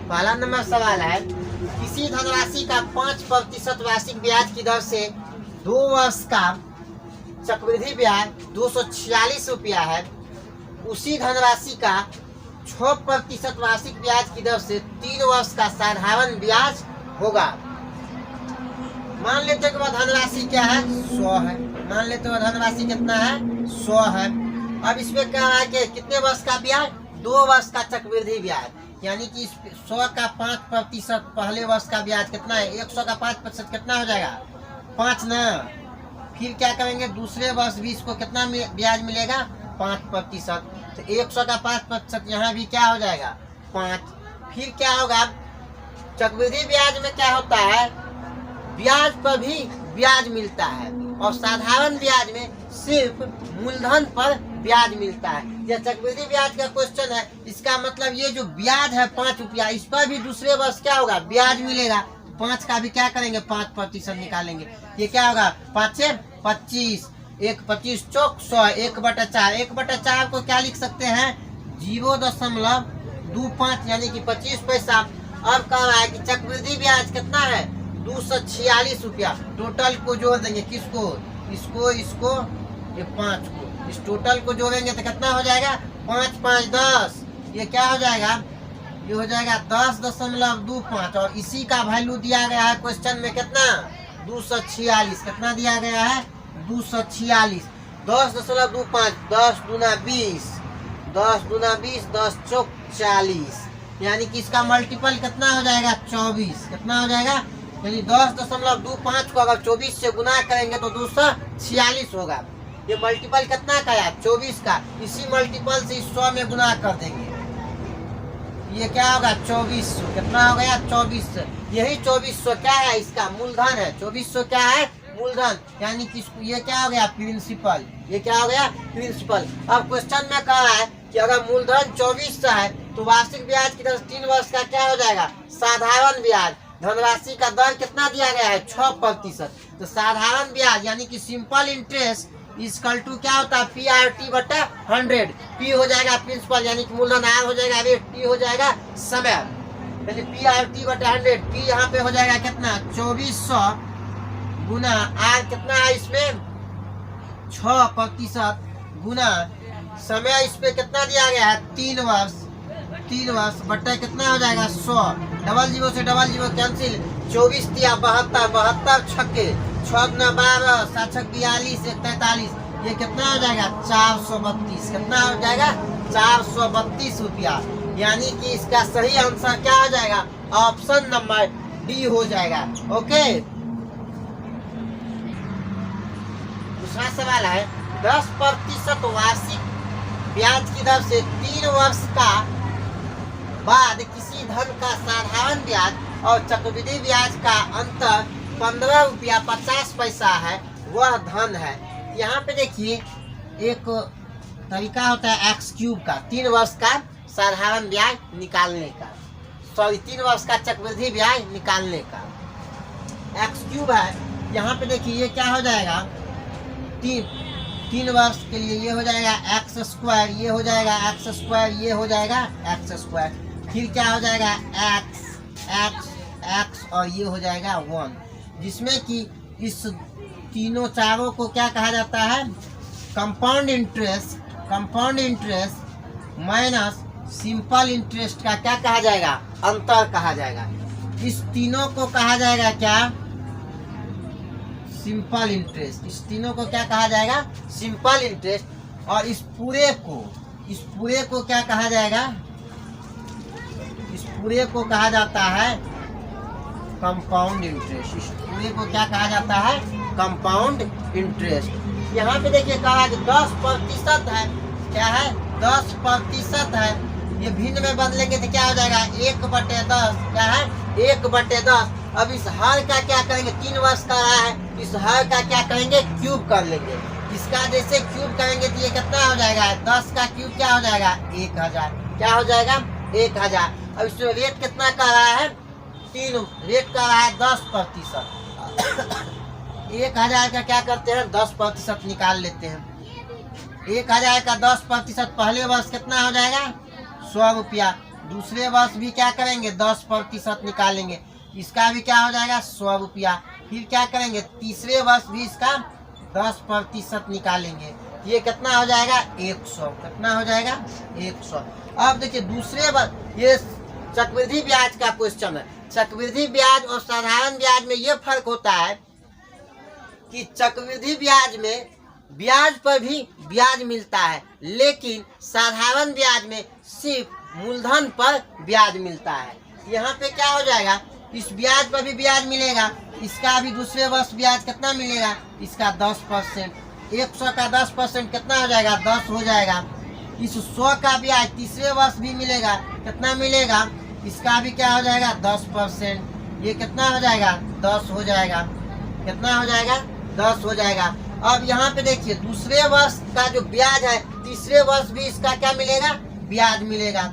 पहला नंबर सवाल है, किसी धनराशि का 5% वार्षिक ब्याज की दर से 2 वर्ष का चक्रवृद्धि ब्याज 246 रुपया है। उसी धनराशि का 6% वार्षिक ब्याज की दर से 3 वर्ष का साधारण ब्याज होगा। मान लेते हैं कि वह धनराशि क्या है, 100 है। मान लेते हैं वह धनराशि कितना है, 100 है। अब इसमें क्या है कि कितने वर्ष का ब्याज, 2 वर्ष का चक्रवृद्धि ब्याज, यानी कि 100 का 5% पहले वर्ष का ब्याज कितना है, 100 का 5% कितना हो जाएगा, 5 ना। फिर क्या करेंगे, दूसरे वर्ष भी इसको कितना ब्याज मिलेगा, 5%। तो 100 का 5% यहाँ भी क्या हो जाएगा, 5। फिर क्या होगा, चक्रवृद्धि ब्याज में क्या होता है, ब्याज पर भी ब्याज मिलता है और साधारण ब्याज में सिर्फ मूलधन पर ब्याज मिलता है। यह चक्रवृद्धि ब्याज का क्वेश्चन है, इसका मतलब ये जो ब्याज है 5 रुपया, इस पर भी दूसरे वर्ष क्या होगा, ब्याज मिलेगा। 5 का भी क्या करेंगे, 5% निकालेंगे। ये क्या होगा, 5 से 25, 1 25 चौक 100, 1/4। 1/4 को क्या लिख सकते हैं, 0.25, यानी कि 25 पैसा। अब कह रहा है कि चक्रवृद्धि ब्याज कितना है, 246 रुपया। टोटल को जोड़ देंगे, किसको, इसको, इसको, ये 5 को, इस टोटल को जोड़ेंगे तो कितना हो जाएगा, 5 5 10। ये क्या हो जाएगा, ये हो जाएगा 10.25। और इसी का वैल्यू दिया गया है क्वेश्चन में कितना, 246। कितना दिया गया है, 246। 10.25, 10 दूना 20, 10 दूना 20, 10 चौक 40, यानी कि इसका मल्टीपल कितना हो जाएगा, 24। कितना हो जाएगा, यानी 10.25 को अगर 24 से गुना करेंगे तो 246 होगा। ये मल्टीपल कितना का है, 24 का। इसी मल्टीपल से 100 में गुना कर देंगे, ये क्या होगा, 2400। कितना हो गया, 2400। यही 2400 क्या है, इसका मूलधन है। 2400 क्या है, मूलधन, यानी कि ये क्या हो गया, प्रिंसिपल। ये क्या हो गया, प्रिंसिपल। अब क्वेश्चन में कहा है कि अगर मूलधन 2400 है तो वार्षिक ब्याज की दर 3 वर्ष का क्या हो जाएगा, साधारण ब्याज। धनराशि का दर कितना दिया गया है, 6%। तो साधारण ब्याज यानी कि सिंपल इंटरेस्ट इक्वल टू क्या होता है, PRT/100। P हो जाएगा प्रिंसिपल यानी कि मूलधन, R हो जाएगा रेट, T हो जाएगा समय, यानी PRT/100। P यहाँ पे हो जाएगा कितना, 2400 गुना R कितना है इसमें, 6% गुना समय, इस पे कितना दिया गया है, 3 वर्ष। 3 वर्ष बट्टा कितना हो जाएगा, 100। डबल जीरो से डबल जीरो कैंसिल, 24 दिया 72, 72 छक्के, 6 गुना 12, 7 छक 42, 1 43। ये कितना हो जाएगा, 432। कितना हो जाएगा, 432 रुपया। यानी कि इसका सही आंसर क्या हो जाएगा, ऑप्शन नंबर डी हो जाएगा। ओके, दूसरा सवाल है, 10% वार्षिक ब्याज की दर से 3 वर्ष का बाद किसी धन का साधारण ब्याज और चक्रवृद्धि ब्याज का अंतर 15 रुपया 50 पैसा है, वह धन है। यहाँ पे देखिए एक तरीका होता है x³ का, 3 वर्ष का साधारण ब्याज निकालने का, 3 वर्ष का चक्रवृद्धि ब्याज निकालने का। x³ है, यहाँ पे देखिए ये क्या हो जाएगा, 3 वर्ष के लिए ये हो जाएगा x², ये हो जाएगा x², ये हो जाएगा x²। फिर क्या हो जाएगा, x और ये हो जाएगा 1, जिसमें कि इस तीनों चारों को क्या कहा जाता है, compound interest minus simple interest का क्या कहा जाएगा, अंतर कहा जाएगा। इस तीनों को कहा जाएगा क्या, सिंपल इंटरेस्ट। इस तीनों को क्या कहा जाएगा, सिंपल इंटरेस्ट। और इस पूरे को क्या कहा जाएगा, इस पूरे को कहा जाता है कंपाउंड इंटरेस्ट। इस पूरे को क्या कहा जाता है, कंपाउंड इंटरेस्ट। यहाँ पे देखिए कहा कि 10% है, क्या है, 10% है। ये भिन्न में बदलेंगे तो क्या हो जाएगा, 1/10। क्या है, 1/10। अब इस हर का क्या करेंगे, 3 वर्ष का रहा है, इस हर का क्या करेंगे, क्यूब कर लेंगे। इसका जैसे क्यूब करेंगे तो ये कितना हो जाएगा, 10 का क्यूब क्या हो जाएगा, 1000। क्या हो जाएगा, 1000। अब इसमें रेट कितना कर रहा है, 3 रेट कर रहा है 10%। 1000 का क्या करते हैं, 10% निकाल लेते हैं। 1000 का 10% पहले वर्ष कितना हो जाएगा, 100 रुपया। दूसरे वर्ष भी क्या करेंगे 10% निकालेंगे, इसका भी क्या हो जाएगा 100 रुपया। फिर क्या करेंगे तीसरे वर्ष भी इसका 10% निकालेंगे, ये कितना हो जाएगा 100। कितना हो जाएगा 100। अब देखिए दूसरे वर्ष, ये चक्रवृद्धि ब्याज का क्वेश्चन है। चक्रवृद्धि ब्याज और साधारण ब्याज में ये फर्क होता है कि चक्रवृद्धि ब्याज में ब्याज पर भी ब्याज मिलता है, लेकिन साधारण ब्याज में सिर्फ मूलधन पर ब्याज मिलता है। यहाँ पे क्या हो जाएगा, इस ब्याज पर भी ब्याज मिलेगा, इसका भी दूसरे वर्ष ब्याज कितना मिलेगा, इसका 10%। 100 का 10% कितना हो जाएगा 10 हो जाएगा। इस 100 का ब्याज तीसरे वर्ष भी मिलेगा, कितना मिलेगा, इसका भी क्या हो जाएगा 10%। ये कितना हो जाएगा 10 हो जाएगा। कितना हो जाएगा 10 हो जाएगा। अब यहाँ पे देखिए दूसरे वर्ष का जो ब्याज है, तीसरे वर्ष भी इसका क्या मिलेगा ब्याज मिलेगा।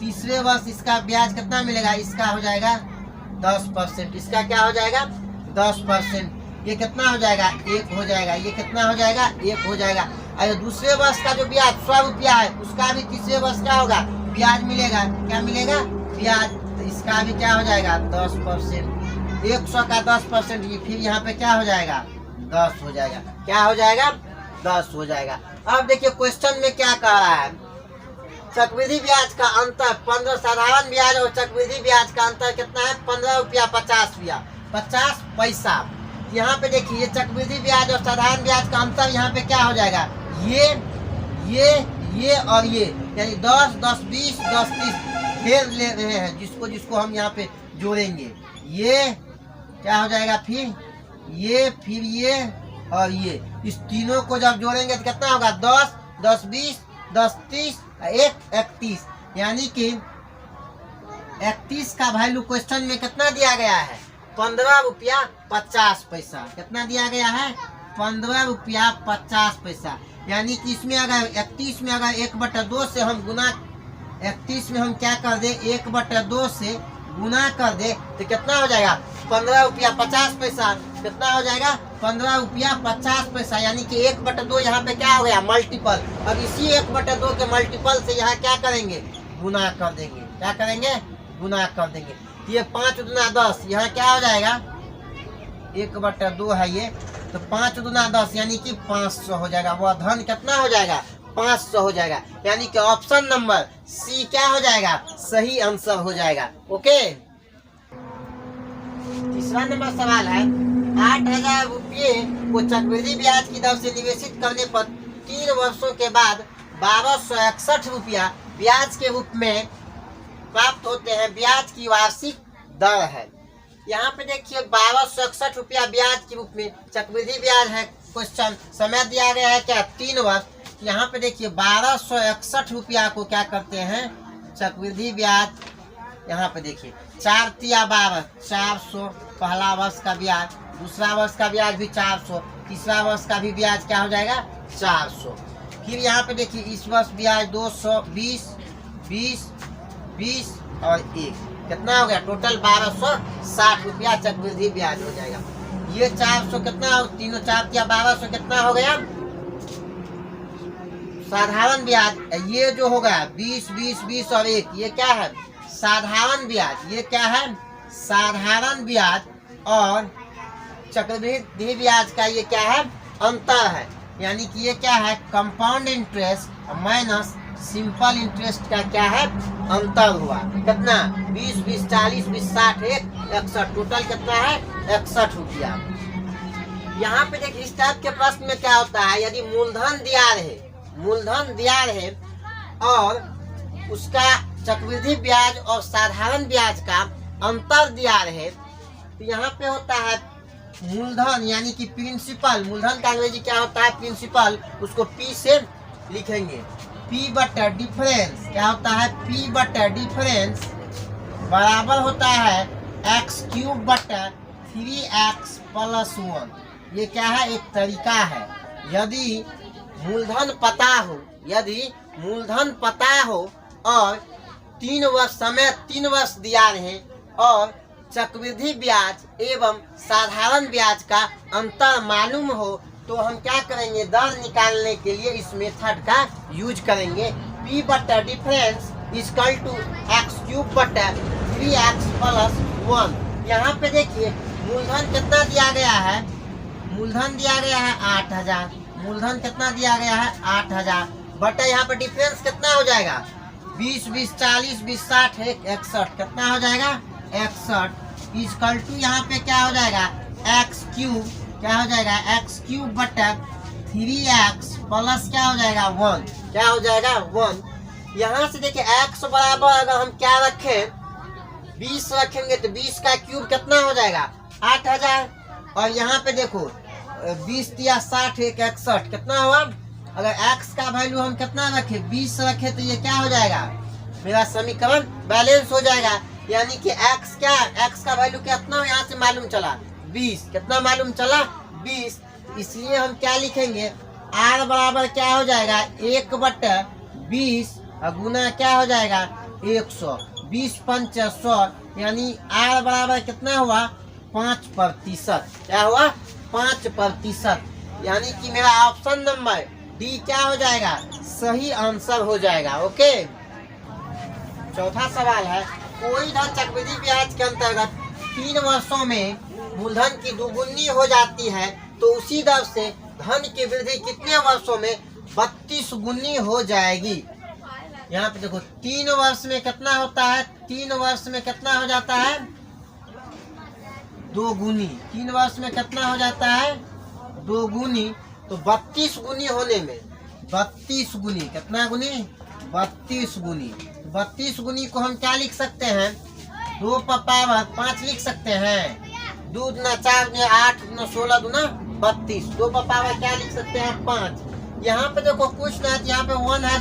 तीसरे वर्ष इसका ब्याज कितना मिलेगा, इसका हो जाएगा 10%। इसका क्या हो जाएगा 10%। ये कितना हो जाएगा 1 हो जाएगा। ये कितना हो जाएगा 1 हो जाएगा। और दूसरे वर्ष का जो ब्याज 100 रुपया है, उसका भी तीसरे वर्ष का होगा ब्याज मिलेगा। क्या मिलेगा ब्याज, तो इसका भी क्या हो जाएगा 10%। 100 का 10%, ये फिर यहाँ पे क्या हो जाएगा 10 हो जाएगा। क्या हो जाएगा 10 हो जाएगा। अब देखिए क्वेश्चन में क्या कह रहा है, चक्रवृद्धि ब्याज का अंतर 15, साधारण ब्याज और चक्रवृद्धि ब्याज का अंतर कितना है 15 रुपया 50 रुपया 50 पैसा। यहाँ पे देखिए चक्रवृद्धि ब्याज और साधारण ब्याज का अंतर यहाँ पे क्या हो जाएगा, ये और ये, यानी 10, 10, 20, 10, 30 फेर ले रहे हैं, जिसको जिसको हम यहाँ पे जोड़ेंगे। ये क्या हो जाएगा, फिर ये और ये, इस तीनों को जब जोड़ेंगे तो कितना होगा 10, 10, 20, 10, 30, 31, यानी कि 31 का वैल्यू क्वेश्चन में कितना दिया गया है 15 रुपया 50 पैसा। कितना दिया गया है 15 रुपया 50 पैसा। यानी कि इसमें अगर 31 में अगर 1/2 से हम गुना, 31 में हम क्या कर दे 1/2 से गुना कर दे तो कितना हो जाएगा 15 रुपया 50 पैसा। कितना हो जाएगा 15 रुपया 50 पैसा। यानी कि 1/2 यहाँ पे क्या हो गया मल्टीपल। अब इसी 1/2 के मल्टीपल से यहाँ क्या करेंगे गुना कर देंगे। क्या करेंगे गुना कर देंगे। ये 5 दूना 10, यहाँ क्या हो जाएगा 1/2 है ये, तो 5 दूना 10 यानी कि 500 हो जाएगा। वह धन कितना हो जाएगा 500 हो जाएगा। यानी कि ऑप्शन नंबर सी क्या हो जाएगा सही आंसर हो जाएगा। ओके, तीसरा नंबर सवाल है 8,000 रुपये को चक्रवृद्धि ब्याज की दर से निवेशित करने पर 3 वर्षों के बाद 1261 रुपया ब्याज के रूप में प्राप्त होते हैं। ब्याज की वार्षिक दर है। यहाँ पे देखिए 1261 रुपया ब्याज के रूप में चक्रवृद्धि ब्याज है। क्वेश्चन समय दिया गया है क्या 3 वर्ष। यहाँ पे देखिए 1261 रुपया को क्या करते हैं चक्रवृद्धि ब्याज। यहाँ पे देखिए 4 तिया 12, 400 पहला वर्ष का ब्याज, दूसरा वर्ष का ब्याज भी 400, तीसरा वर्ष का भी ब्याज क्या हो जाएगा 400। फिर यहाँ पे देखिए इस वर्ष ब्याज 220, 20, 20 और 1, कितना हो गया टोटल 1260 रुपया चक्रवृद्धि ब्याज हो जाएगा। ये 400 कितना हो, तीनों 4 तिया 1200 कितना हो गया साधारण ब्याज। ये जो होगा 20, 20, 20 और 1, ये क्या है साधारण ब्याज। ये क्या है साधारण ब्याज और चक्रवृद्धि ब्याज का ये क्या है अंतर है। यानी कि ये क्या है compound interest minus simple interest का क्या है अंतर हुआ। कितना 20, 20, 40, 20, 60, 61, टोटल कितना है 61 रुपया। यहाँ पे देखिए इस टाइप के प्रश्न में क्या होता है, यदि मूलधन दिया रहे और उसका चक्रवृद्धि ब्याज और साधारण ब्याज का अंतर दिया रहे, तो यहाँ पे होता है मूलधन यानी कि प्रिंसिपल। मूलधन का अंग्रेजी क्या होता है प्रिंसिपल, उसको P से लिखेंगे। P बटा डिफरेंस क्या होता है P बटा डिफरेंस बराबर होता है x³ बटा 3x + 1। ये क्या है एक तरीका है। यदि मूलधन पता हो और 3 वर्ष दिया रहे और चक्रवृद्धि ब्याज एवं साधारण ब्याज का अंतर मालूम हो, तो हम क्या करेंगे दर निकालने के लिए इस मेथड का यूज करेंगे। P बटा difference equal to x cube बटा 3x प्लस 1। यहाँ पे देखिए मूलधन कितना दिया गया है, मूलधन दिया गया है 8000, मूलधन कितना दिया गया है 8000 बटा यहाँ पे डिफरेंस कितना हो जाएगा 20 20 40 20 60 61, कितना हो जाएगा 61 इक्वल टू यहाँ पे क्या हो जाएगा एक्स क्यूब, क्या हो जाएगा एक्स क्यूब बटा 3x प्लस क्या हो जाएगा 1, क्या हो जाएगा 1। यहाँ से देखिए x बराबर अगर हम क्या रखें 20 रखेंगे तो 20 का क्यूब कितना हो जाएगा 8000, और यहाँ पे देखो 20 या 60 61, कितना हुआ। अगर x का वैल्यू हम कितना रखे 20 रखे तो ये क्या हो जाएगा मेरा समीकरण बैलेंस हो जाएगा, यानी कि x क्या x का वैल्यू कितना यहाँ से मालूम चला 20, कितना मालूम चला 20। इसलिए हम क्या लिखेंगे r बराबर क्या हो जाएगा 1 बटा 20 और गुना क्या हो जाएगा 100, 20 पंच 100, यानी r बराबर कितना हुआ 5%, क्या हुआ 5%, यानी कि मेरा ऑप्शन नंबर डी क्या हो जाएगा सही आंसर हो जाएगा। ओके, चौथा सवाल है कोई धन चक्रवृद्धि ब्याज के अंतर्गत 3 वर्षों में मूलधन की दुगुनी हो जाती है तो उसी दर से धन की वृद्धि कितने वर्षों में 32 गुनी हो जाएगी। यहाँ पे देखो 3 वर्ष में कितना होता है, 3 वर्ष में कितना हो जाता है 2 गुनी, 3 वर्ष में कितना हो जाता है 2 गुनी, तो 32 गुनी होने में 32 गुनी कितना गुनी 32 गुनी, 32 गुनी को हम क्या लिख सकते हैं 2 पावर 5 लिख सकते हैं, 2 दूना 4 दूना 8 दूना 16 दूना 32, 2 पावर क्या लिख सकते हैं 5। यहाँ पे देखो कुछ ना, यहाँ पे 1 है,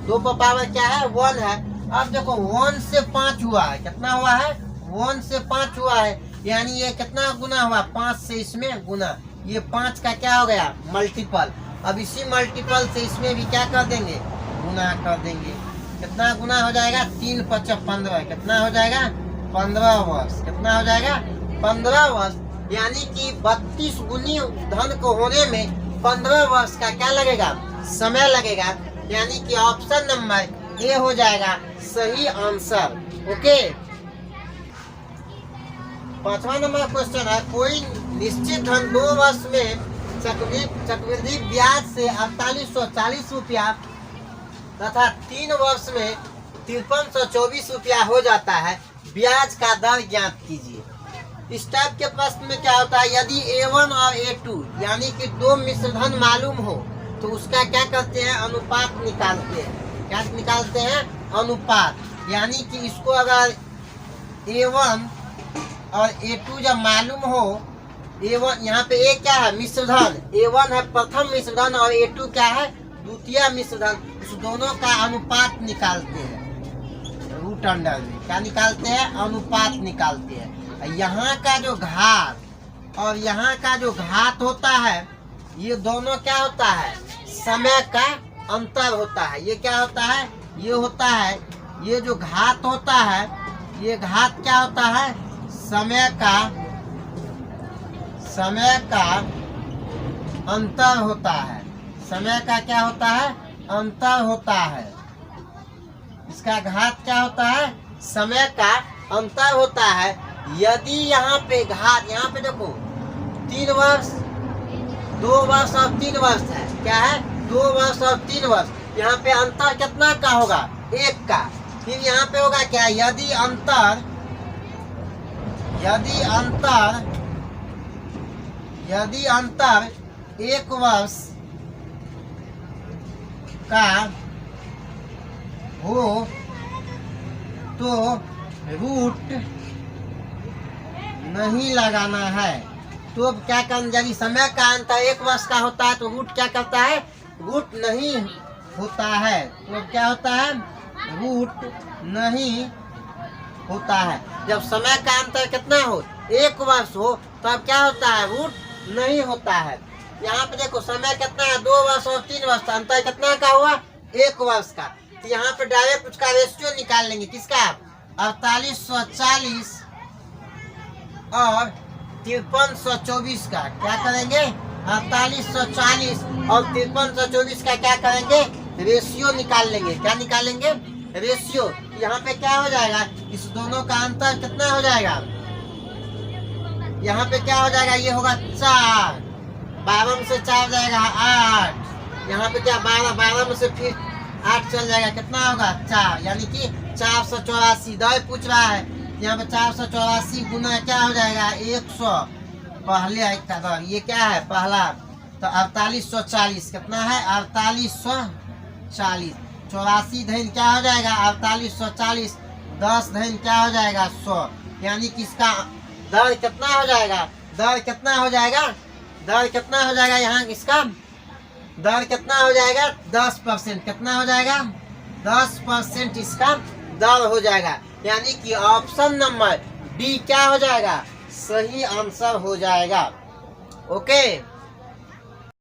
2 पावर क्या है 1 है। अब देखो 1 से 5 हुआ है, कितना हुआ है 1 से 5 हुआ है, यानी ये कितना गुना हुआ 5 से इसमें गुना, ये 5 का क्या हो गया मल्टीपल। अब इसी मल्टीपल से इसमें भी क्या कर देंगे गुना कर देंगे, कितना गुना हो जाएगा 3 5 15, कितना हो जाएगा 15 वर्ष, कितना हो जाएगा 15 वर्ष, यानी कि 32 गुनी धन को होने में 15 वर्ष का क्या लगेगा समय लगेगा, यानी कि ऑप्शन नंबर ए हो जाएगा सही आंसर। ओके, 5वां नंबर क्वेश्चन है कोई निश्चित धन 2 वर्ष में चक्रवृद्धि ब्याज से 4840 रुपया तथा 3 वर्ष में 5324 रुपया हो जाता है, ब्याज का दर ज्ञात कीजिए। इस टाइप के प्रश्न में क्या होता है यदि A1 और A2 यानी कि 2 मिश्रधन मालूम हो तो उसका क्या करते हैं अनुपात निकालते हैं, क्या निकालते हैं अनुपात, यानी कि इसको अगर A1 और A2 जब मालूम हो, A1 यहाँ पे A क्या है मिश्रधन, A1 है प्रथम मिश्रधन और A2 क्या है द्वितीय मिश्रधन, उस दोनों का अनुपात निकालते हैं, रूट अंडर में क्या निकालते हैं अनुपात निकालते हैं। यहाँ का जो घात और यहाँ का जो घात होता है ये दोनों क्या होता है समय का अंतर होता है, ये क्या होता है ये होता है, ये जो घात होता है ये घात क्या होता है समय का अंतर होता है, समय का क्या होता है अंतर होता है, इसका घात क्या होता है समय का अंतर होता है। यदि यहाँ पे घात, यहाँ पे देखो 3 वर्ष 2 वर्ष और 3 वर्ष है, क्या है 2 वर्ष और 3 वर्ष, यहाँ पे अंतर कितना का होगा 1 का। फिर यहाँ पे होगा क्या यदि अंतर 1 वर्ष का हो तो रूट नहीं लगाना है, तो क्या करना, यदि समय का अंतर 1 वर्ष का होता है तो रूट क्या करता है रूट नहीं होता है, तो क्या होता है रूट नहीं होता है। जब समय का अंतर कितना हो 1 वर्ष हो तब क्या होता है रूट नहीं होता है। यहाँ पे देखो समय कितना है 2 वर्ष और 3 वर्ष, अंतर कितना का हुआ 1 वर्ष का, तो यहाँ पे डायरेक्ट उसका रेशियो निकाल लेंगे, किसका 4840 और 5324 का क्या करेंगे 4840 और 5324 का क्या करेंगे रेशियो निकाल लेंगे, क्या निकालेंगे रेशियो, यहाँ पे क्या हो जाएगा, इस दोनों का अंतर कितना हो जाएगा, यहाँ पे क्या हो जाएगा, ये होगा 4, 12 में से 4 जाएगा 8, यहाँ पे क्या 12, 12 में से फिर 8 चल जाएगा, कितना होगा 4, यानी कि 484। दर पूछ रहा है, यहाँ पे 484 गुना क्या हो जाएगा 100, पहले का दर, ये क्या है पहला, तो 4840 कितना है 4840, 84 धन क्या हो जाएगा 4840, 10 धन क्या हो जाएगा 100, यानी कि इसका दर कितना हो जाएगा, दर कितना हो जाएगा, दर कितना हो जाएगा, यहाँ इसका दर कितना हो जाएगा 10%, कितना हो जाएगा 10% इसका दर हो जाएगा, यानी कि ऑप्शन नंबर डी क्या हो जाएगा, सही आंसर हो जाएगा। ओके।